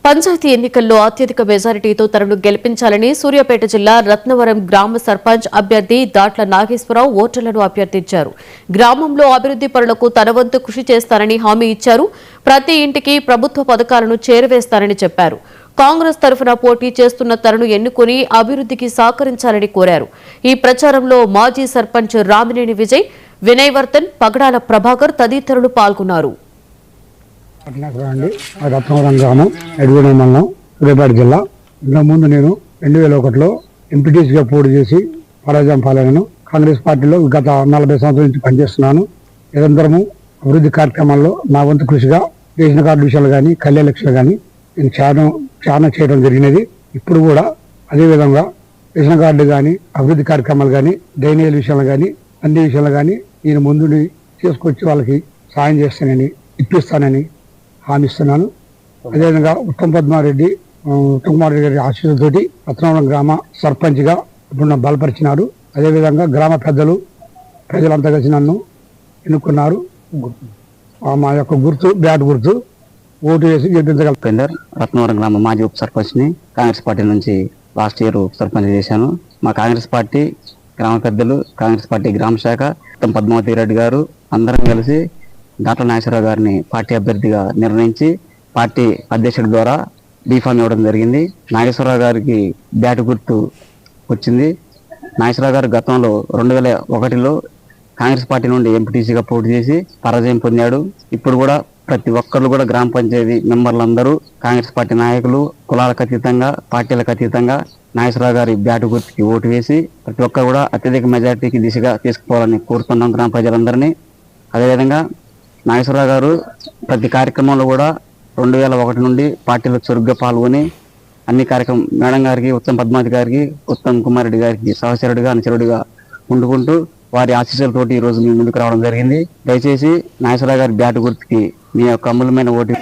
పంచాయతీ ఎన్నికల్లో అత్యధిక మెజారిటీతో తనను గెలిపించాలని సూర్యాపేట జిల్లా రత్నవరం గ్రామ సర్పంచ్ అభ్యర్థి దాట్ల నాగేశ్వరరావు ఓటర్లను అభ్యర్థించారు. గ్రామంలో అభివృద్ది పనులకు తన వంతు కృషి చేస్తానని హామీ ఇచ్చారు. ప్రతి ఇంటికి ప్రభుత్వ పథకాలను చేరవేస్తానని చెప్పారు. కాంగ్రెస్ తరఫున పోటీ చేస్తున్న తనను ఎన్నుకుని అభివృద్దికి సహకరించాలని కోరారు. ఈ ప్రచారంలో మాజీ సర్పంచ్ రామినేని విజయ్, వినయవర్ధన్, పగడాల ప్రభాకర్ తదితరులు పాల్గొన్నారు. రత్నవరం గ్రామం, ఎడగూడెం మండలం, సూర్యాపేట జిల్లా. ఇంతకుముందు నేను 2001లో ఎంపీటీసీగా పోటీ చేసి పరాజయం పాలైనను. కాంగ్రెస్ పార్టీలో గత 40 సంవత్సరాల నుంచి పనిచేస్తున్నాను. నిరంతరము అభివృద్ధి కార్యక్రమాల్లో నా వంతు కృషిగా రేషన్ కార్డు విషయాలు కానీ, కళ్యాణ లక్ష్యాలు కానీ నేను చాలా చేయడం జరిగినది. ఇప్పుడు కూడా అదేవిధంగా రేషన్ కార్డు కానీ, అభివృద్ధి కార్యక్రమాలు కానీ, డ్రైనేజీల విషయాలు కానీ, అన్ని విషయాలు కానీ నేను ముందు చేసుకొచ్చి వాళ్ళకి సాయం చేస్తానని, ఇప్పిస్తానని హామీ ఇస్తున్నాను. అదేవిధంగా ఉత్తమ్ కుమార్ రెడ్డి గారి ఆశీస్సులతోటి రత్నవరం గ్రామ సర్పంచ్గా ఇప్పుడు బలపరిచినారు. అదేవిధంగా గ్రామ ప్రజలంతా కలిసి నన్ను ఎన్నుకున్నారు. మా యొక్క గుర్తు బ్యాట్ గుర్తు, ఓటు వేసి గెలిపించగలుగుతారు. రత్నవరం గ్రామ మాజీ ఉప సర్పంచ్ని కాంగ్రెస్ పార్టీ నుంచి లాస్ట్ ఇయర్ ఉప సర్పంచ్ చేశాను. మా కాంగ్రెస్ పార్టీ గ్రామ పెద్దలు, కాంగ్రెస్ పార్టీ గ్రామ శాఖ, ఉత్తమ్ పద్మావతి రెడ్డి గారు అందరం కలిసి దాట్ల నాగేశ్వరరావు గారిని పార్టీ అభ్యర్థిగా నిర్ణయించి పార్టీ అధ్యక్షుడి ద్వారా బీఫామ్ ఇవ్వడం జరిగింది. నాగేశ్వరరావు గారికి బ్యాట్ గుర్తు వచ్చింది. నాగేశ్వరరావు గారు గతంలో 2001లో కాంగ్రెస్ పార్టీ నుండి ఎంపీటీసీగా పోటీ చేసి పరాజయం పొందాడు. ఇప్పుడు కూడా ప్రతి ఒక్కరు కూడా గ్రామ పంచాయతీ మెంబర్లందరూ కాంగ్రెస్ పార్టీ నాయకులు కులాలకు అతీతంగా, పార్టీలకు అతీతంగా నాగేశ్వరరావు గారి బ్యాట్ గుర్తుకి ఓటు వేసి ప్రతి ఒక్కరు కూడా అత్యధిక మెజార్టీకి దిశగా తీసుకుపోవాలని కోరుతున్నాం గ్రామ ప్రజలందరినీ. అదేవిధంగా నాగేశ్వరరావు గారు ప్రతి కార్యక్రమంలో కూడా 2001 నుండి పార్టీలో చురుగ్గా పాల్గొని అన్ని కార్యక్రమం మేడం గారికి, ఉత్తమ్ పద్మావతి గారికి, ఉత్తమ్ కుమార్ రెడ్డి గారికి సహచరుడిగా, అనుచరుడిగా ఉండుకుంటూ వారి ఆశీస్సులతోటి ఈ రోజు మీ ముందుకు రావడం జరిగింది. దయచేసి నాగేశ్వరరావు గారి బ్యాట్ గుర్తుకి మీ యొక్క అమూల్యమైన ఓటు